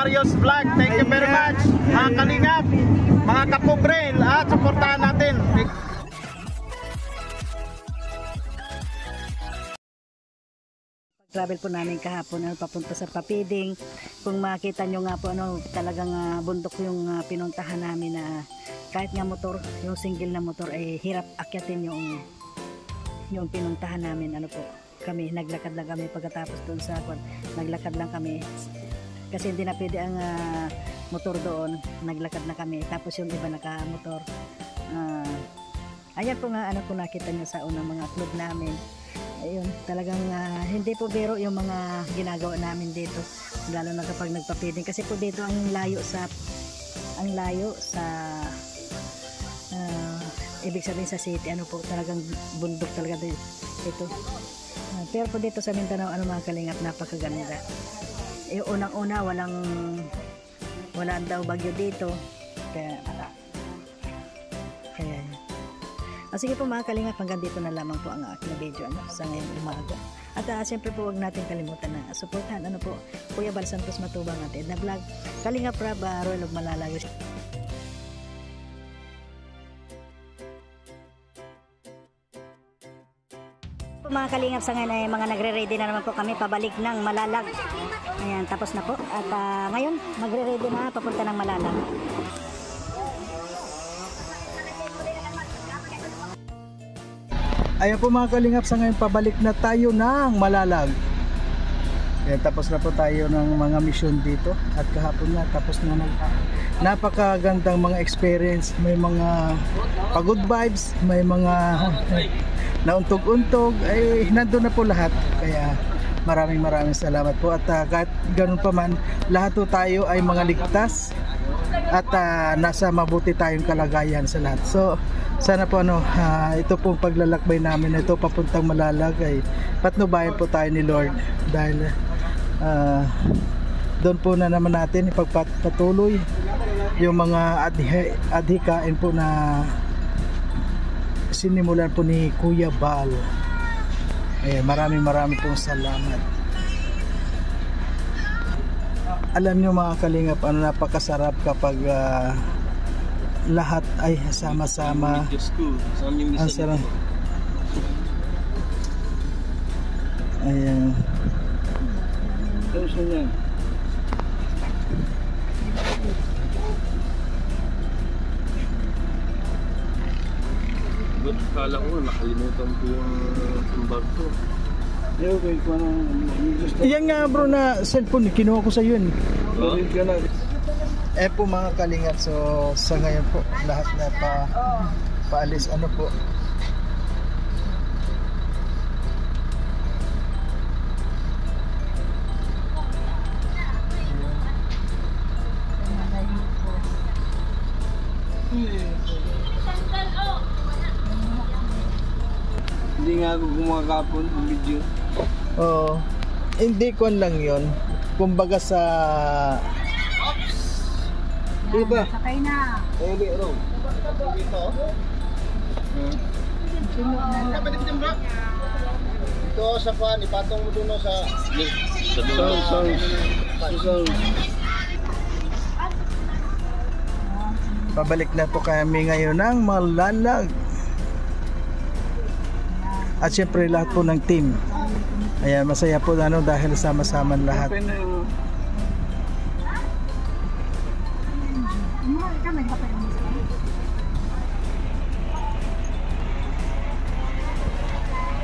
Mario's Vlog. Thank you very much. Mga kalingap, mga kapobre, at suportahan natin. Travel po namin kahapon, papunta sa Papiding. Kung makita nyo nga po, talagang bundok yung pinuntahan namin na kahit nga motor, yung single na motor ay hirap akyatin yung pinuntahan namin. Kami, naglakad lang kami pagkatapos doon sa naglakad lang kami. Kasi hindi na pwede ang motor doon, naglakad na kami. Tapos yung iba nakamotor. Ayan po nga, po nakita nyo sa unang mga upload namin. Ayun, talagang hindi po biro yung mga ginagawa namin dito, lalo na kapag nagpapiding, kasi po dito ang layo sa ibig sabihin sa city, po talagang bundok talaga dito. Pero po dito sa Mindanao, mga kalingap, napakaganda. Unang-una, wala daw bagyo dito, kaya sige po mga kalingap, hanggang dito na lamang po ang aking video sa ngayong umaga. At siyempre po, huwag natin kalimutan na suportahan po Kuya Bal Santos Matubang natin na vlog, Kalingap Rab, Royal of Malalayo. Mga kalingap, sa ngayon ay mga nagre-ready na naman po kami pabalik ng Malalag. Ayan, tapos na po. At ngayon, magre-ready na papunta ng Malalag. Ayan po mga kalingap, sa ngayon pabalik na tayo ng Malalag. Ayan, tapos na po tayo ng mga mission dito. At kahapon na, tapos na napakagandang mga experience. May mga pagod vibes, may mga nauntog-untog, ay nandun na po lahat. Kaya maraming salamat po. At kahit ganun pa man, lahat po tayo ay mga ligtas. At nasa mabuti tayong kalagayan sa lahat. So sana po ito pong paglalakbay namin, ito papuntang Malalag, ay patnubayan po tayo ni Lord, dahil doon po na naman natin ipagpatuloy yung mga adhikain po na sinimulan po ni Kuya Bal. Maraming pong salamat. Alam nyo mga kalingap, napakasarap kapag lahat ay sama-sama. Ang sarap. Ayan. Ba't kala ko nakalimutan ko yung barko. Yan nga bro na cellphone, kinuha ko sa yun. Po mga kalingap, so sa ngayon po lahat na paalis po. Hindi nga ako gumakapon ng video. Oo. Hindi ko lang yun. Kumbaga sa diba? Sakay na. Dito. Ito sa pan, ipatong mo dun sa Pabalik na po kami ngayon ng Malalag. At syempre lahat po ng team. Ayan, masaya po dahil sama-sama lahat.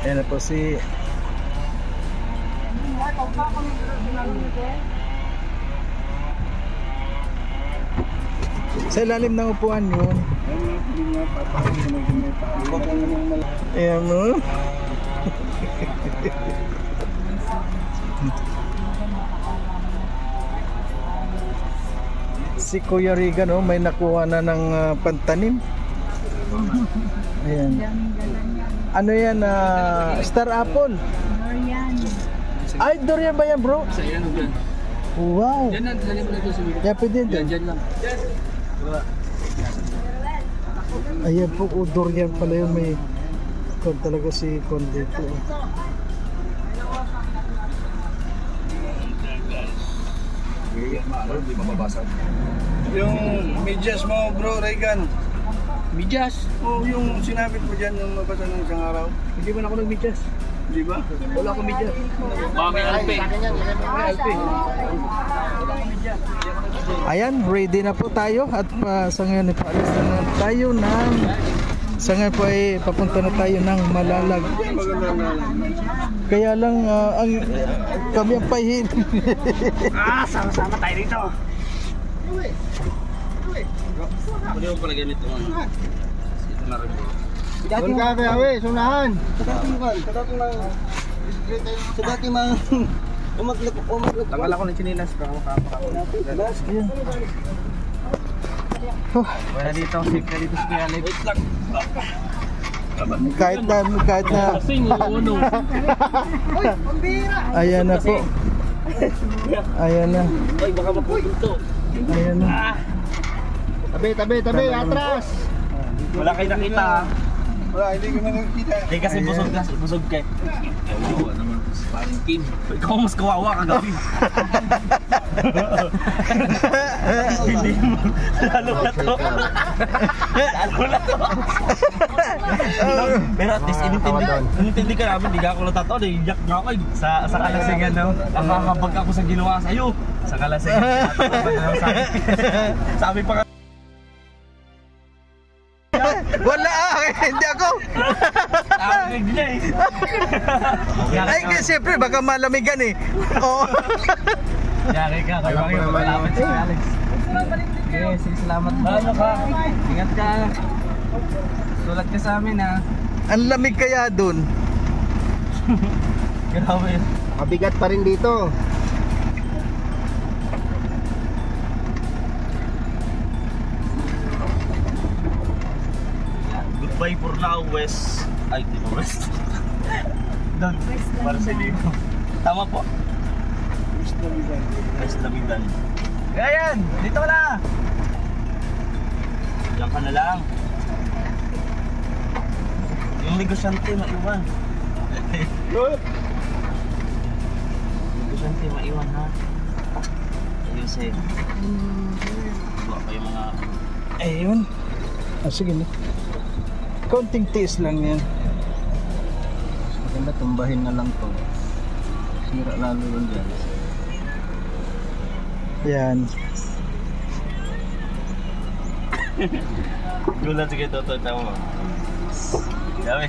Ayan na po si sa ilalim ng upuan yun. Ayan mo. Si Kuya Regan may nakuha na ng pantanim. Ayan. Ano yan? Star apple. Durian. Ay, durian ba yan bro? Sa yan, dyan. Wow. Yan na, dali mo na ito sa video. Kaya pwede Dyan, dyan lang. Ayan po, durian pala yun. May kon talaga si Kon dito. Hindi mababasa. Yung medyas mo, bro, Regan. Bidyas. Oh, yung sinabi ko dyan yung mabasa ng isang araw. Hindi man ako nagbidyas. Di ba? Wala akong bidyas. Mami Alpe. Ayan, ready na po tayo at sa ngayon ipaalis na tayo ng sa ngayon po ay papunta na tayo ng Malalag. Kaya lang ang kami ang pahin. Sama-sama tayo dito. Pwede mo pala ganito. Ito na rin. Doon ka, Beawe, sunahan. Sa dati mang umaglap. Tanggal ako ng chinilas para makapakakulit. Wala dito, safe na dito si Alex. kahit na ayan na po. Ayan na. Ay, baka mapupunto. Ayan na. Tabi, atras. Wala kayo nakita. Wala, hindi ko nakikita. Eh kasi busog ka. Kawawa naman. Parang Kim. Ikaw mas kawawa kagabi. Hindi mo. Lalo na to. Pero at least inintindi ka namin. Hindi ka ako natataon. Iyak nga ako sa kalasingan. Nakakabag ako sa ginawa sa'yo. Sa kalasingan. Sabi pa ka. Wala, hindi ako. Tawag niya Ay, siyempre baka malamigan eh. Oo. Yari ka, kayo kayo malapit si Alex. Okay, sige, salamat. Ano ka? Ingat ka. Sulat ka sa amin ha. Ang lamig kaya dun. Grabe. Mabigat pa rin dito. Goodbye for now, West. Ay, di ba West? Doon, para sa Lino. Tama po. West Davidan. Ayan, dito na. Diyan ka na lang. Yung negosyante maiwan. Negosyante maiwan ha. Ayusin. Buwa pa yung mga... Ayun. Sige na. Konting tiis lang yan. Maganda tumbahin na lang to. Sira lalo lang dyan. Yan. Gulat sige Toto, tama. Dami.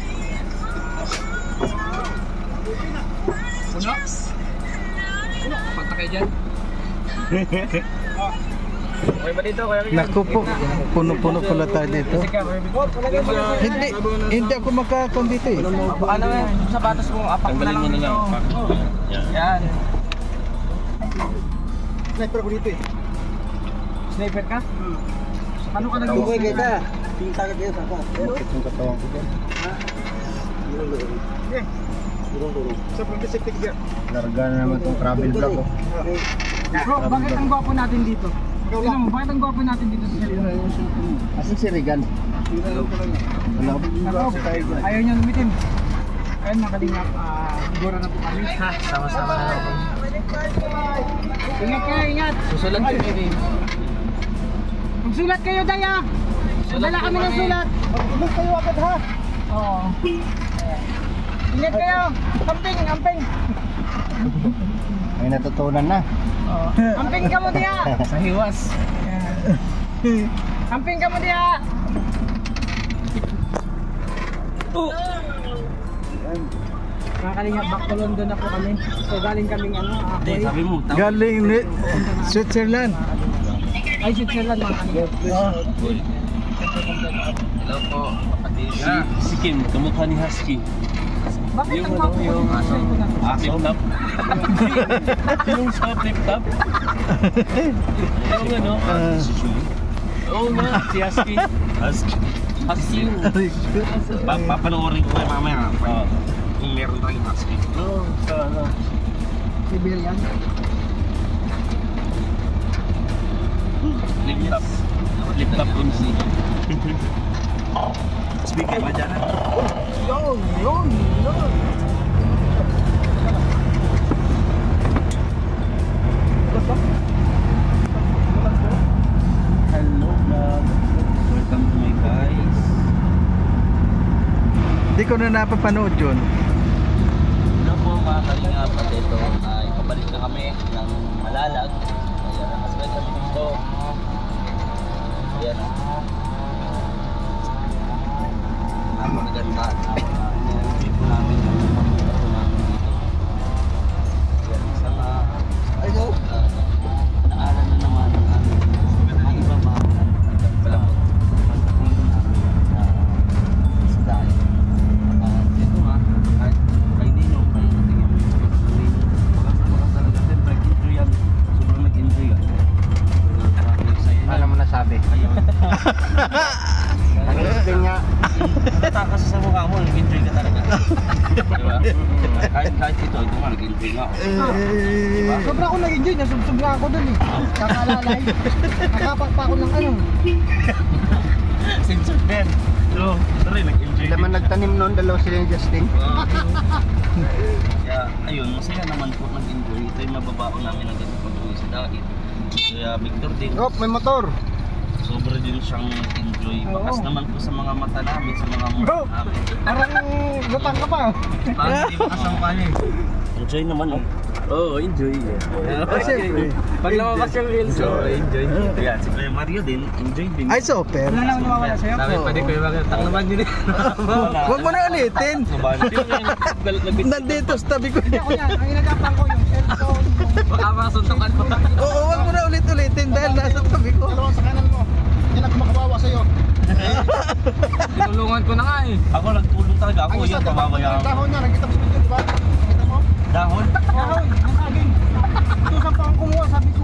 Puno? Punta kayo dyan? Okay ba dito? Naku po, puno-puno pala tayo dito. Hindi ako makakon dito eh. Ano yan? Sapatos mo, apak mo na lang dito. Yan. Sniper ko dito eh. Sniper ka? Ano ka Bukoy nag-sniper? kita. Pinta ka dito sa yung katawan ko dyan. Durong. Sa pag-safety ka. Larga na naman itong travel vlog ko. Bro, bakit ang gwapo natin dito? Tignan mo, bakit ang gwapo natin dito sa Sierra? Asan si Regan? Ayaw niya lumitin. Ayun mga kalingap, siguro na po kami. Ha, sama-sama na ako. Ingat kayo, ingat! Susulat ko yun. Magsulat kayo, Daya! Dala kami ng sulat! Mag-ilos kayo agad ha! Oo. Ingat kayo! Amping! May natutunan na. Amping ka mo, Daya! Sa hiwas. Amping ka mo, Daya! Mga kalingap, back to London na po kami. So galing kaming Kuwait. Sabi mo, Galing Switzerland. Ay, Switzerland mga kalingap. hello po. Si Kim, kamukha ni Husky. Bakit ang gwapo ko? Flip top? Yung sa flip top? Yung ano? Oo nga, si Husky. Husky yun. Papanoorin ko kayo mamaya. Kung meron tayong Husky. Siberian. Flip top dun si. Speaker ba dyan? Yun! ko na napapanood yun. Hello po mga kalingap, at ito ay pabalik na kami ng Malalag. Ayan, nakasway kami dito. Ayan. Napakaganda. Dito namin yung pagpunta namin dito. Ayan, isang naalan na naman ang aming ang iba mga palapot. Pagdating namin sa isdaan. Ito nga, kay Dino, kay natingin mo yung bakas talaga. Siyempre, nag-enjoy yan. Sobrang nag-enjoy yan. Ano mo nasabi? Ayun. Nag-explain nga. Natakas sa mukha mo, nag-enjoy ka talaga. Diba? Kahit ito nga, nag-enjoy nga ako. Diba? Sobra ako nag-enjoy, nasubsob nga ako dun eh. Kakalalay. Nakapak pa ako ng ano. Censored din. So, sorry, nag-enjoy Sila man nagtanim noon, dalawa sila ni Justin. Kaya, ayun, masaya naman po nag-enjoy. Ito yung mababaon namin na ganito pag-uwi sa dait. Kaya, Victor din. Oh, may motor. Sobra din siyang enjoy. Bakas naman po sa mga mata namin, sa mga mukha namin. Parang lutang ka pa. Parang hindi bakas ang mukha niya eh. Enjoy naman oh. Oo, enjoy. Siyempre. Pag lumabas yung reels, enjoy. Yan, si Kuya Mario din, enjoy din. Ay, super. Wala nang nawawala sa'yo. Sabi pa din Kuya Mario, taknaban nyo din. Huwag mo na ulitin. Nandito sa tabi ko. Ako yan, ang inagapang ko yung cellphone. Baka masuntukan mo. Oo, huwag mo na ulit-ulitin dahil nasa tabi ko. Dalawa sa kanan mo. Hindi na kumakawawa sa'yo. Tinulungan ko na nga eh. Ako nagtulong talaga ako, yun, pababayaan ko. Dahon niya, nakita mo sa video, di ba? Nakita mo? Dahon? Dahon, yung saging. Ito sa pang kumuha, sabi ko.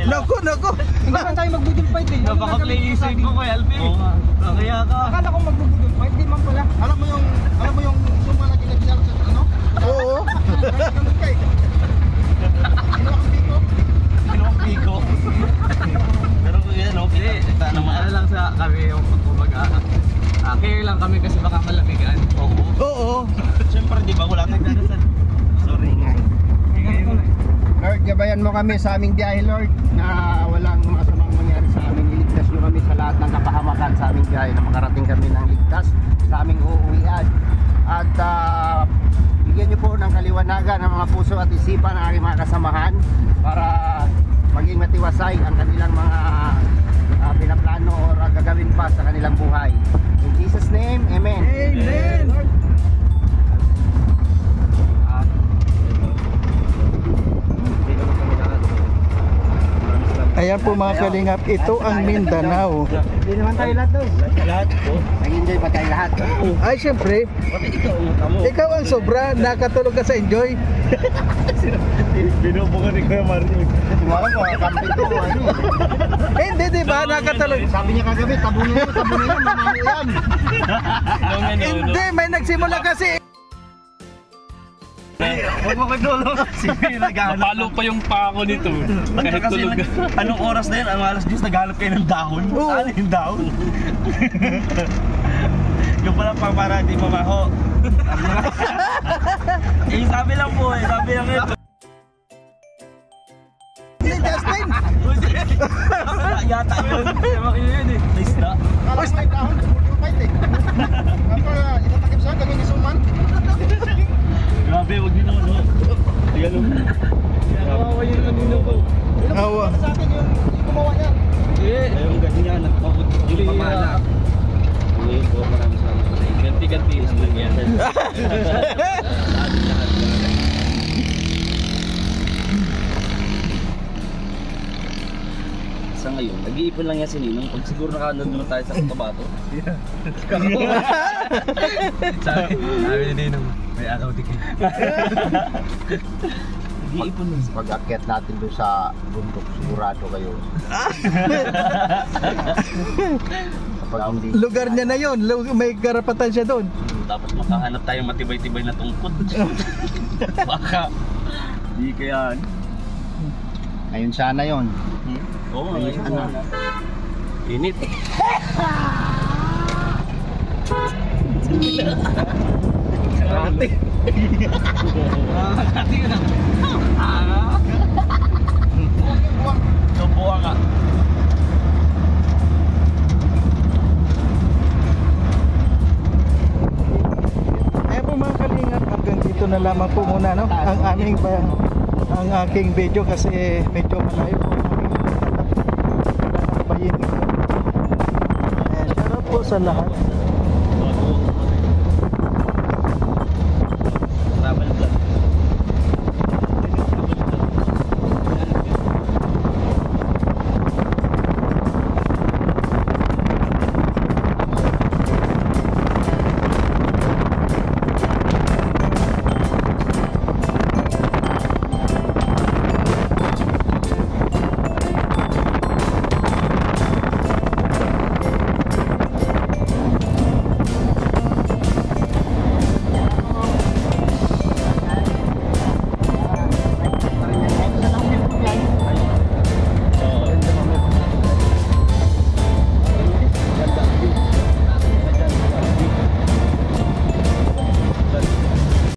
Naku. Hindi man tayo magbudol fight eh. Napaka-play easy ko Kuya Alvin. Oo nga. Kaya ka. Akala ko magbudol fight, di man pala. Alam mo yung suma na ginagawa sa ano? Oo. Ganun ka eh. Kinuwang biko. Pero yun, okay. Ano lang sa kami yung kumbaga. Care lang kami kasi baka malamigan. Oo. Siyempre, di ba wala tayong dadasan. Sorry nga. Lord, gabayan mo kami sa aming biyahe, Lord, na walang masamang mangyari sa amin. Iligtas mo kami sa lahat ng kapahamakan sa aming biyahe na makarating kami ng ligtas sa aming uuwian. At bigyan niyo po ng kaliwanagan ng mga puso at isipan ng aking mga kasamahan para maging matiwasay ang kanilang mga pinaplano o gagawin pa sa kanilang buhay. In Jesus' name, Amen. Amen. Ayan po mga kalingap, ito ang Mindanao. Hindi naman tayo lahat doon. Lahat po. Nag-enjoy ba tayo lahat? Ay, syempre, Pati ikaw, kamo. ikaw ang sobra, nakatulog ka sa enjoy. Binubukan ni Kuya Mario. Tumawag mo, kampi to. Ano? Hindi, di ba? Nakatulog. Sabi niya kagabi, tabunin mo, mamamo yan. Hindi, may nagsimula kasi. Huwag mo kagulong. Sige, napalo pa yung pako nito. Kahit tulog. Anong oras na yun? Anong alas 10? Naghanap kayo ng dahon? Oo. Ano yung dahon? Yung pala pang para di mamaho. Eh, sabi lang po eh. Sabi lang ito. Si Justin. Yata yun. Sabi yun eh. Nice na. Kala ko may dahon, yung fight eh. Kapag itatakip siya, gawin ni Suman. Grabe, wag nyo naman ho. Ayan o. Kawawa yun naman nino ko. Awa. Sa akin yung gumawa niya. Ayun, ganyan. Yung pamana. Ngayon po, maraming salamat sa inyo. Ganti-ganti lang yan. Sa ngayon, nag-iipon lang yan si Ninong. Pag siguro nakanood tayo sa Cotabato. Sabi ni Ninong, may araw dikit. Nag-iipon lang. Pag akyat natin doon sa bundok, sigurado kayo. Kapag hindi. Lugar niya na yun, may karapatan siya doon. Tapos makahanap tayong matibay-tibay na tungkod. Baka, di kaya. Ngayon sana yun. Oo, Ayun, ano? Init. Ate. Ate yun ah. Subuha ka. lamang po muna no ang aking video kasi medyo malayo po ang aking tatakbayin. Shout out po sa lahat.